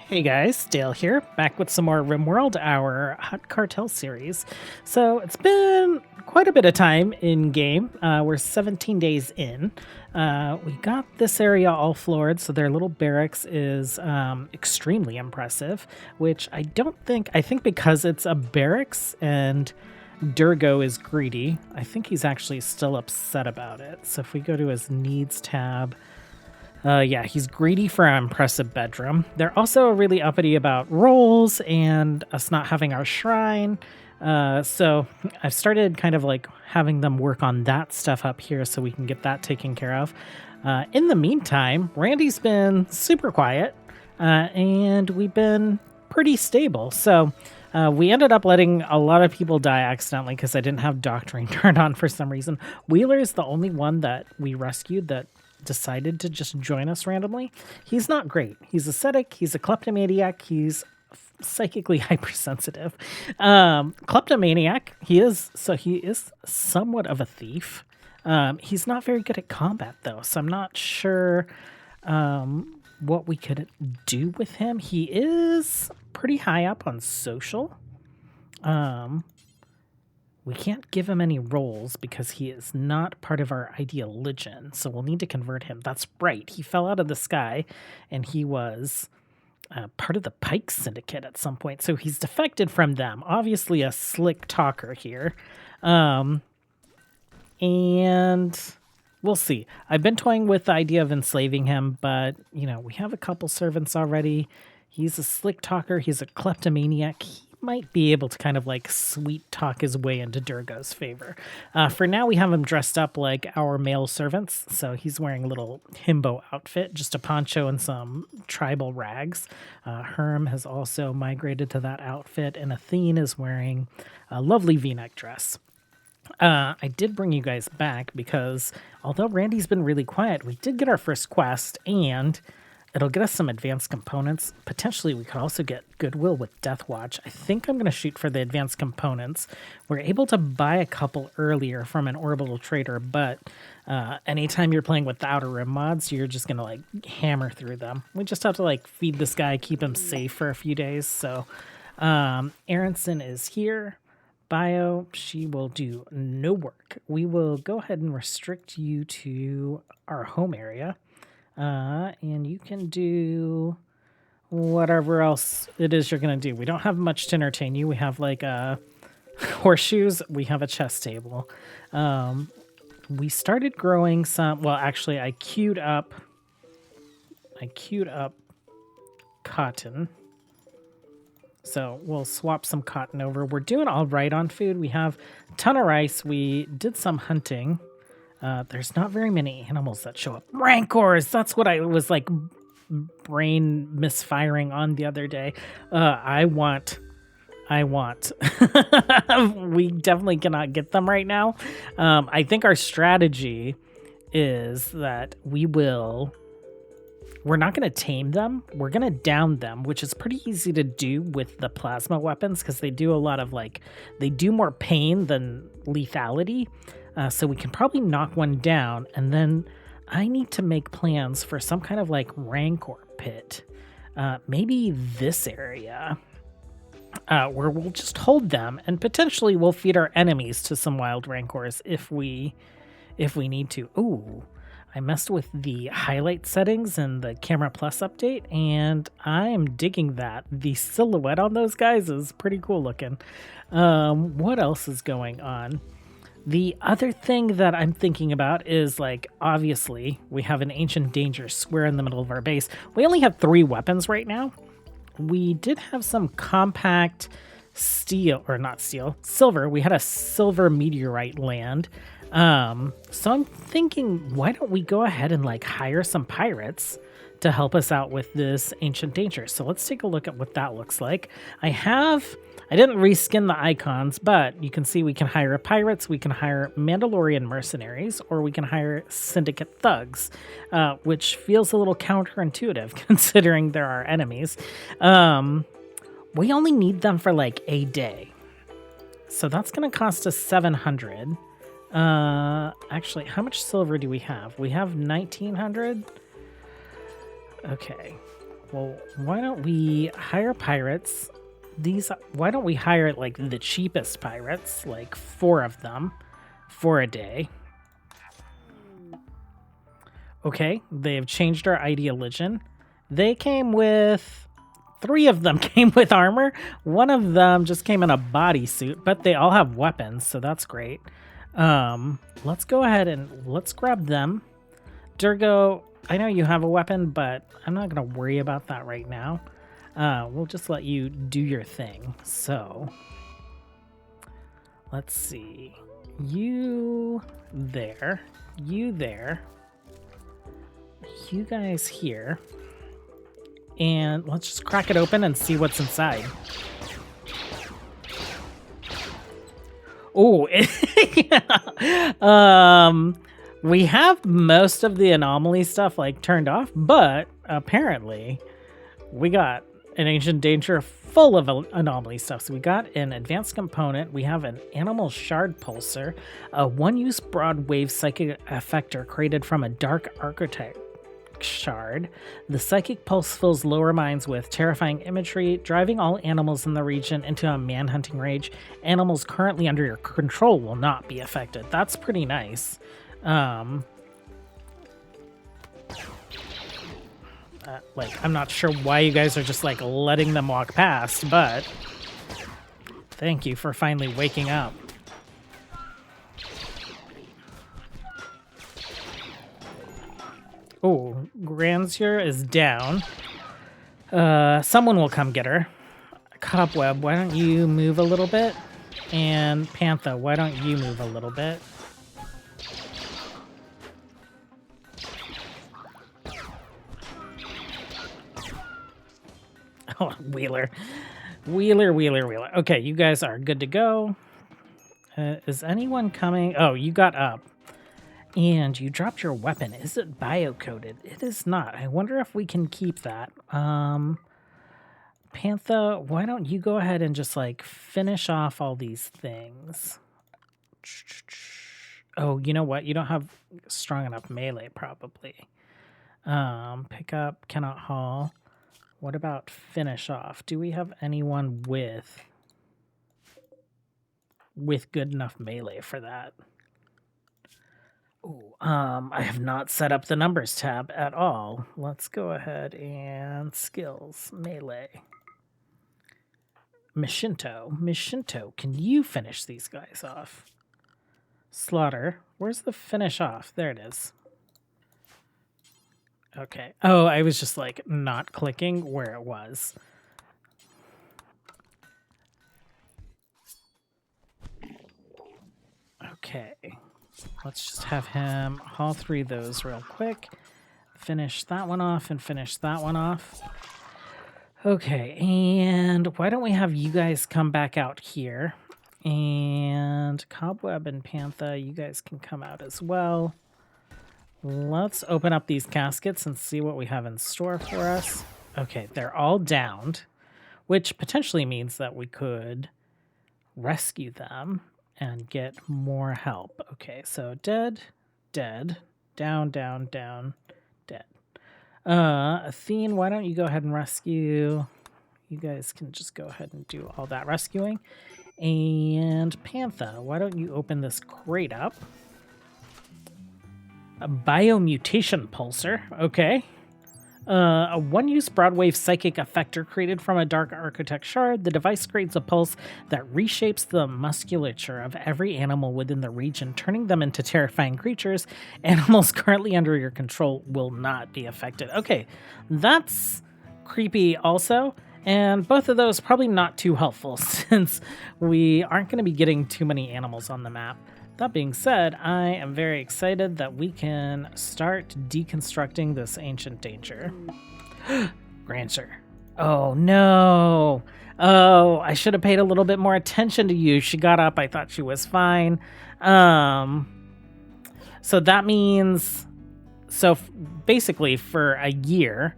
Hey guys, Dale here, back with some more RimWorld, our Hutt Cartel series. So it's been quite a bit of time in game. We're 17 days in. We got this area all floored, so their little barracks is extremely impressive, which I think because it's a barracks and Durgo is greedy, I think he's actually still upset about it. So if we go to his needs tab, yeah, he's greedy for our impressive bedroom. They're also really uppity about rolls and us not having our shrine. So I've started kind of like having them work on that stuff up here so we can get that taken care of. In the meantime, Randy's been super quiet and we've been pretty stable. So we ended up letting a lot of people die accidentally because I didn't have Doctoring turned on for some reason. Wheeler is the only one that we rescued that decided to just join us randomly. He's not great. He's ascetic. He's a kleptomaniac. He's psychically hypersensitive. Kleptomaniac. He is somewhat of a thief. He's not very good at combat though, so I'm not sure what we could do with him. He is pretty high up on social. We can't give him any roles because he is not part of our ideal legion, so we'll need to convert him. That's right, he fell out of the sky, and he was part of the Pyke Syndicate at some point, so he's defected from them. Obviously a slick talker here. And we'll see. I've been toying with the idea of enslaving him, but, you know, we have a couple servants already. He's a slick talker. He's a kleptomaniac. He might be able to kind of like sweet talk his way into Durgo's favor. For now, we have him dressed up like our male servants. So he's wearing a little himbo outfit, just a poncho and some tribal rags. Herm has also migrated to that outfit, and Athene is wearing a lovely V-neck dress. I did bring you guys back because although Randy's been really quiet, we did get our first quest, and it'll get us some advanced components. Potentially, we could also get Goodwill with Death Watch. I think I'm going to shoot for the advanced components. We're able to buy a couple earlier from an orbital trader, but anytime you're playing with the Outer Rim mods, you're just going to like hammer through them. We just have to like feed this guy, keep him safe for a few days. So Aronson is here. Bio, she will do no work. We will go ahead and restrict you to our home area. And you can do whatever else it is you're going to do. We don't have much to entertain you. We have like horseshoes. We have a chess table. We started growing some, well, actually I queued up cotton. So we'll swap some cotton over. We're doing all right on food. We have a ton of rice. We did some hunting. There's not very many animals that show up. Rancors! That's what I was like brain misfiring on the other day. I want. We definitely cannot get them right now. I think our strategy is that we're not going to tame them. We're going to down them, which is pretty easy to do with the plasma weapons because they do a lot of they do more pain than lethality. So we can probably knock one down, and then I need to make plans for some kind of like rancor pit. Maybe this area where we'll just hold them, and potentially we'll feed our enemies to some wild rancors if we need to. Ooh, I messed with the highlight settings and the Camera Plus update, and I'm digging that. The silhouette on those guys is pretty cool looking. What else is going on? The other thing that I'm thinking about is, like, obviously, we have an Ancient Danger square in the middle of our base. We only have 3 weapons right now. We did have some compact silver. We had a silver meteorite land. So I'm thinking, why don't we go ahead and, like, hire some pirates to help us out with this Ancient Danger? So let's take a look at what that looks like. I didn't reskin the icons, but you can see we can hire pirates, we can hire Mandalorian mercenaries, or we can hire syndicate thugs, which feels a little counterintuitive considering they're our enemies. We only need them for like a day. So that's going to cost us 700. Actually, how much silver do we have? We have 1900. Okay. Well, why don't we hire pirates? Why don't we hire like the cheapest pirates, like 4 of them for a day? Okay, they have changed our ideology. They came with 3 of them came with armor. 1 of them just came in a bodysuit, but they all have weapons, so that's great. Let's go ahead and let's grab them. Durgo, I know you have a weapon, but I'm not going to worry about that right now. We'll just let you do your thing. So, let's see. You there. You there. You guys here. And let's just crack it open and see what's inside. Oh, we have most of the anomaly stuff like turned off, but apparently we got an ancient danger full of anomaly stuff. So we got an advanced component. We have an animal shard pulsar, a one-use broad wave psychic effector created from a dark architect shard. The psychic pulse fills lower minds with terrifying imagery, driving all animals in the region into a manhunting rage. Animals currently under your control will not be affected. That's pretty nice. I'm not sure why you guys are just like letting them walk past, but thank you for finally waking up. Oh, Granzier is down. Someone will come get her. Cobweb, why don't you move a little bit? And Panther, why don't you move a little bit? Oh, Wheeler. Wheeler. Okay, you guys are good to go. Is anyone coming? Oh, you got up. And you dropped your weapon. Is it bio-coded? It is not. I wonder if we can keep that. Panther, why don't you go ahead and just like finish off all these things? Oh, you know what? You don't have strong enough melee, probably. Pick up, cannot haul. What about finish off? Do we have anyone with good enough melee for that? Ooh, I have not set up the numbers tab at all. Let's go ahead and skills, melee. Mishinto, can you finish these guys off? Slaughter, where's the finish off? There it is. Okay. Oh, I was just like not clicking where it was. Okay. Let's just have him haul 3 of those real quick. Finish that one off and finish that one off. Okay, and why don't we have you guys come back out here? And Cobweb and Panther, you guys can come out as well. Let's open up these caskets and see what we have in store for us. Okay, they're all downed, which potentially means that we could rescue them and get more help. Okay, so dead, down, dead. Athene, why don't you go ahead and rescue? You guys can just go ahead and do all that rescuing. And Panther, why don't you open this crate up? A biomutation pulsar, okay. A one-use broadwave psychic effector created from a dark architect shard. The device creates a pulse that reshapes the musculature of every animal within the region, turning them into terrifying creatures. Animals currently under your control will not be affected. Okay, that's creepy also. And both of those probably not too helpful since we aren't going to be getting too many animals on the map. That being said, I am very excited that we can start deconstructing this ancient danger. Grancer. Oh, no. Oh, I should have paid a little bit more attention to you. She got up. I thought she was fine. So that means... So basically for a year...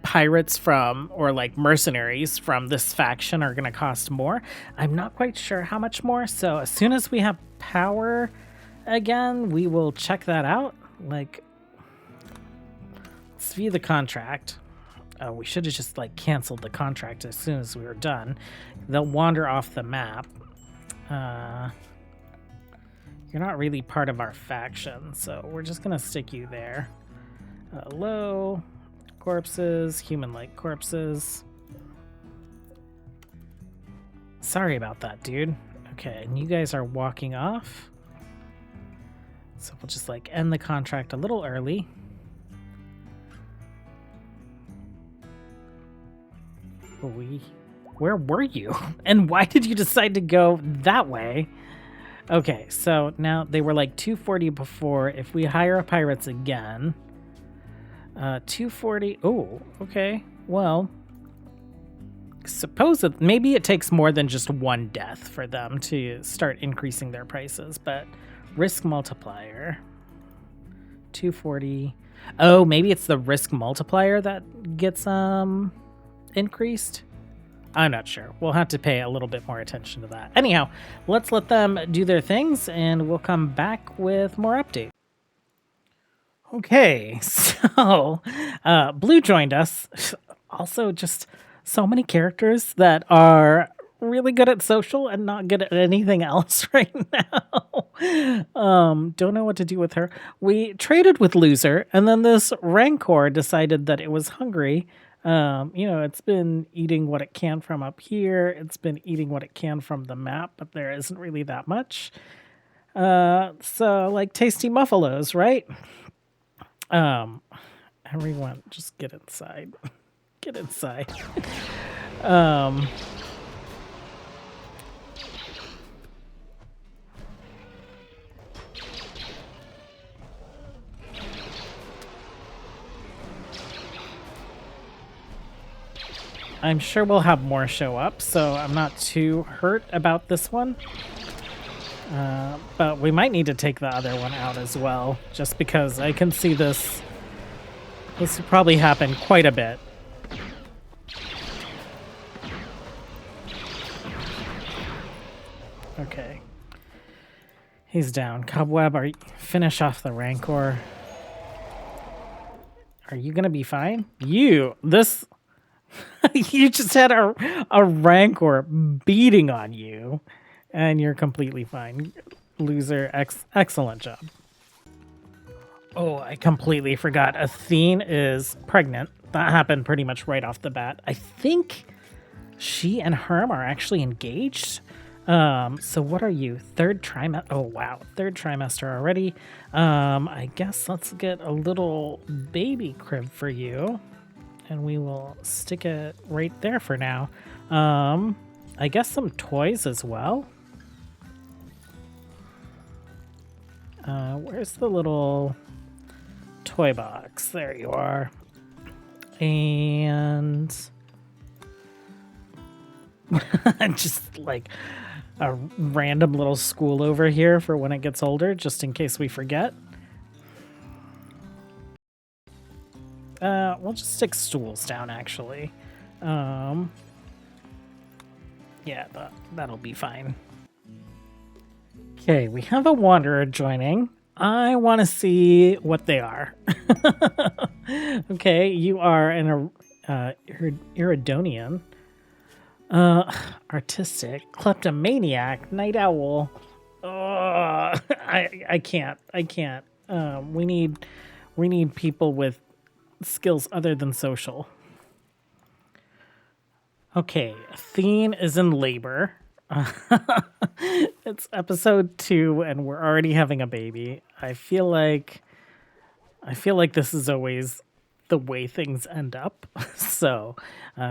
pirates from, or like mercenaries from this faction are going to cost more. I'm not quite sure how much more, so as soon as we have power again, we will check that out. Like, let's view the contract. Oh, we should have just like canceled the contract as soon as we were done. They'll wander off the map. You're not really part of our faction, so we're just gonna stick you there. Low corpses, human-like corpses. Sorry about that, dude. Okay, and you guys are walking off. So we'll just like end the contract a little early. Where were you? And why did you decide to go that way? Okay, so now they were like 240 before. If we hire pirates again, 240. Oh, okay. Well, suppose that maybe it takes more than just one death for them to start increasing their prices, but risk multiplier 240. Oh, maybe it's the risk multiplier that gets increased. I'm not sure. We'll have to pay a little bit more attention to that. Anyhow, let's let them do their things and we'll come back with more updates. Okay, so Blue joined us. Also, just so many characters that are really good at social and not good at anything else right now. Don't know what to do with her. We traded with Loser, and then this Rancor decided that it was hungry. It's been eating what it can from up here. It's been eating what it can from the map, but there isn't really that much. So like tasty muffalos, right? Everyone just get inside. Get inside. I'm sure we'll have more show up, so I'm not too hurt about this one. But we might need to take the other one out as well, just because I can see this. This will probably happen quite a bit. Okay. He's down. Cobweb, finish off the Rancor. Are you gonna be fine? You just had a Rancor beating on you, and you're completely fine. Loser, excellent job. Oh, I completely forgot. Athene is pregnant. That happened pretty much right off the bat. I think she and Herm are actually engaged. So what are you? Third trimester? Oh, wow. Third trimester already. I guess let's get a little baby crib for you. And we will stick it right there for now. I guess some toys as well. Where's the little toy box? There you are. And just like a random little school over here for when it gets older, just in case we forget. We'll just stick stools down, actually. Yeah, that'll be fine. Okay, we have a wanderer joining. I want to see what they are. Okay, you are an Iridonian. Artistic. Kleptomaniac. Night owl. I can't. We need people with skills other than social. Okay, Athene is in labor. It's episode 2 and we're already having a baby. I feel like this is always the way things end up. So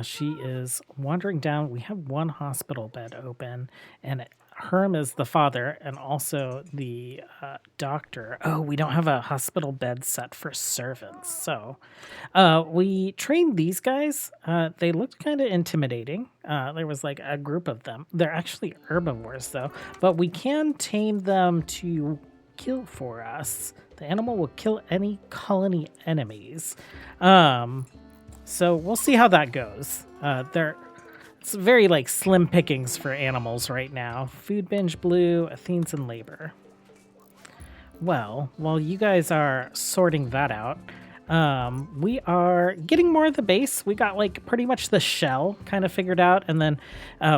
she is wandering down. We have one hospital bed open, and Herm is the father and also the doctor. Oh, we don't have a hospital bed set for servants. So we trained these guys. They looked kind of intimidating. There was like a group of them. They're actually herbivores though, but we can tame them to kill for us. The animal will kill any colony enemies. So we'll see how that goes. It's very like slim pickings for animals right now. Food binge blue, Athene's in labor. Well, while you guys are sorting that out, We are getting more of the base. We got like pretty much the shell kind of figured out, and then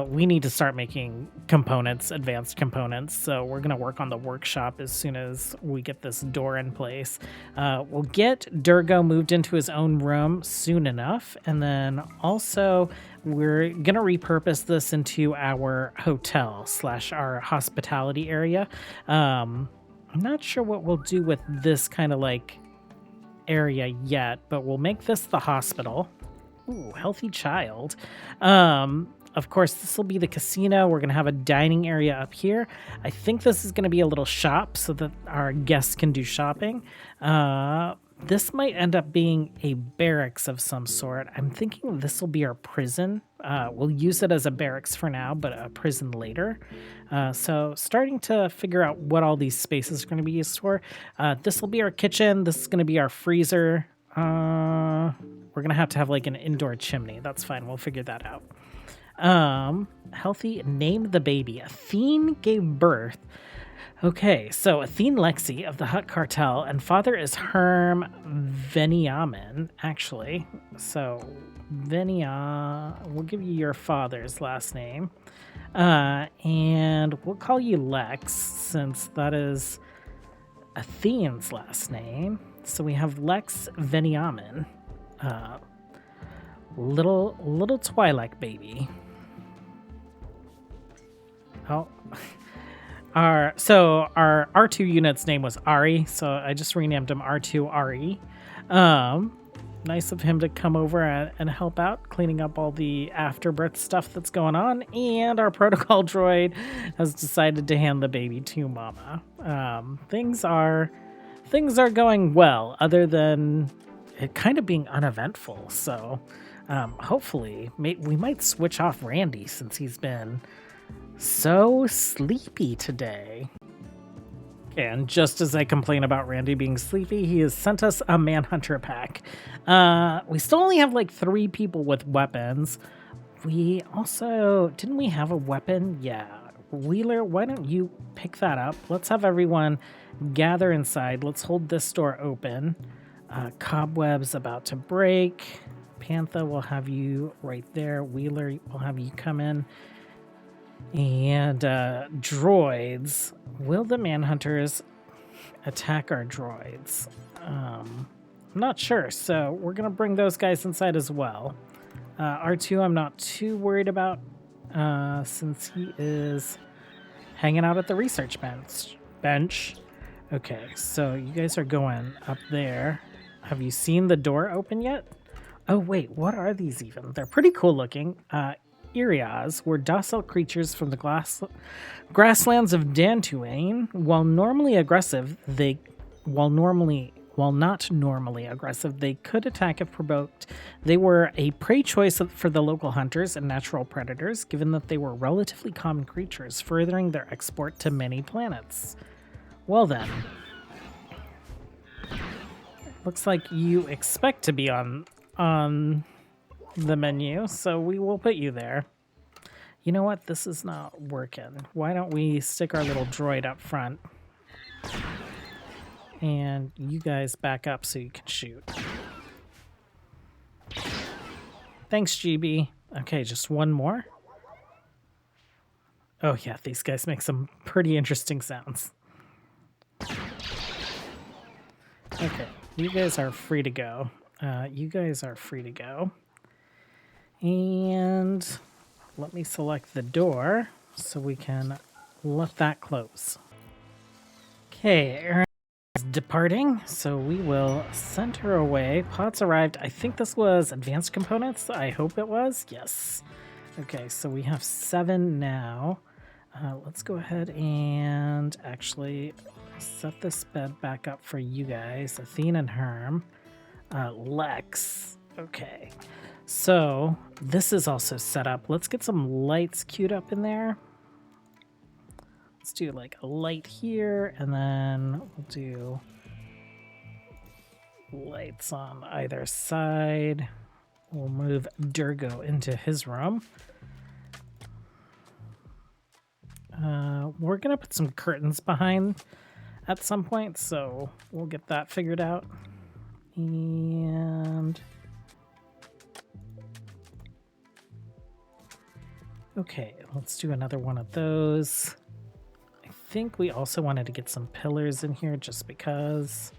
we need to start making components, advanced components. So we're gonna work on the workshop as soon as we get this door in place. We'll get Durgo moved into his own room soon enough, and then also we're gonna repurpose this into our hotel / our hospitality area. I'm not sure what we'll do with this kind of like area yet, but we'll make this the hospital. Ooh, healthy child. Of course, this will be the casino. We're gonna have a dining area up here. I think this is gonna be a little shop so that our guests can do shopping. This might end up being a barracks of some sort. I'm thinking this will be our prison. We'll use it as a barracks for now, but a prison later. So starting to figure out what all these spaces are going to be used for. This will be our kitchen. This is going to be our freezer. We're going to have like an indoor chimney. That's fine. We'll figure that out. Healthy, named the baby. Athene gave birth. Okay, so Athene Lexi of the Hutt Cartel, and father is Herm Veniamin, actually. So, we'll give you your father's last name. And we'll call you Lex, since that is Athene's last name. So we have Lex Veniamin. Little Twilight baby. Oh... Our R2 unit's name was Ari, so I just renamed him R2 Ari. Nice of him to come over and help out, cleaning up all the afterbirth stuff that's going on. And our protocol droid has decided to hand the baby to Mama. Things are going well, other than it kind of being uneventful. So hopefully we might switch off Randy, since he's been so sleepy today. And just as I complain about Randy being sleepy, he has sent us a Manhunter pack. We still only have like 3 people with weapons. Didn't we have a weapon? Yeah. Wheeler, why don't you pick that up? Let's have everyone gather inside. Let's hold this door open. Cobweb's about to break. Panther will have you right there. Wheeler will have you come in. And droids. Will the Manhunters attack our droids? I'm not sure, so we're going to bring those guys inside as well. R2 I'm not too worried about, since he is hanging out at the research bench. Okay, so you guys are going up there. Have you seen the door open yet? Oh wait, what are these even? They're pretty cool looking. Irias were docile creatures from the grasslands of Dantooine. While not normally aggressive, they could attack if provoked. They were a prey choice for the local hunters and natural predators, given that they were relatively common creatures, furthering their export to many planets. Well then. Looks like you expect to be on the menu, so we will put you there. You know what? This is not working. Why don't we stick our little droid up front? And you guys back up so you can shoot. Thanks, GB. Okay, just one more. Oh yeah, these guys make some pretty interesting sounds. Okay, you guys are free to go. And let me select the door so we can let that close. Okay, Erin is departing, so we will send her away. Pods arrived. I think this was advanced components. I hope it was. Yes. Okay, so we have 7 now. Let's go ahead and actually set this bed back up for you guys. Athene and Herm. Lex. Okay. So this is also set up. Let's get some lights queued up in there. Let's do like a light here, and then we'll do lights on either side. We'll move Durgo into his room. We're gonna put some curtains behind at some point, so we'll get that figured out. And okay, let's do another one of those. I think we also wanted to get some pillars in here just because.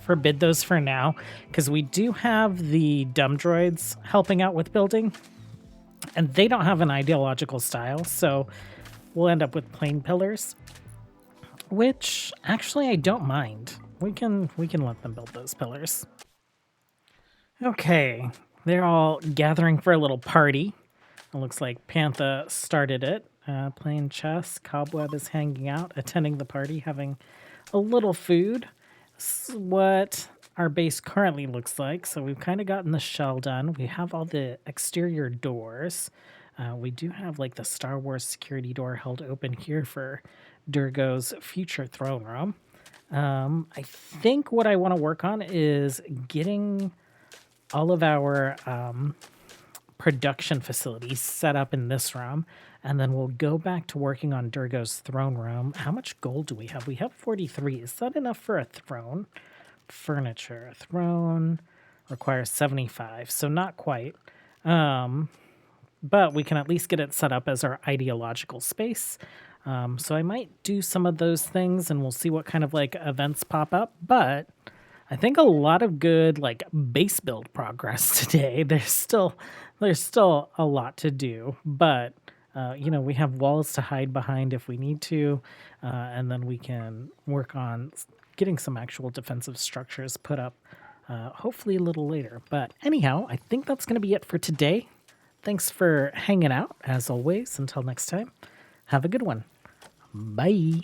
Forbid those for now, because we do have the dumb droids helping out with building, and they don't have an ideological style, so we'll end up with plain pillars, which actually I don't mind. We can let them build those pillars. Okay, they're all gathering for a little party. It looks like Pantha started it, playing chess. Cobweb is hanging out, attending the party, having a little food. This is what our base currently looks like. So we've kind of gotten the shell done. We have all the exterior doors. We do have like the Star Wars security door held open here for Durgo's future throne room. I think what I want to work on is getting all of our production facilities set up in this room, and then we'll go back to working on Durgo's throne room. How much gold do we have? We have 43. Is that enough for a throne? Furniture. A throne requires 75, so not quite. But we can at least get it set up as our ideological space. So I might do some of those things, and we'll see what kind of like events pop up. But I think a lot of good like base build progress today. There's still a lot to do, but you know, we have walls to hide behind if we need to, and then we can work on getting some actual defensive structures put up, hopefully a little later. But anyhow, I think that's going to be it for today. Thanks for hanging out, as always. Until next time, have a good one. Bye.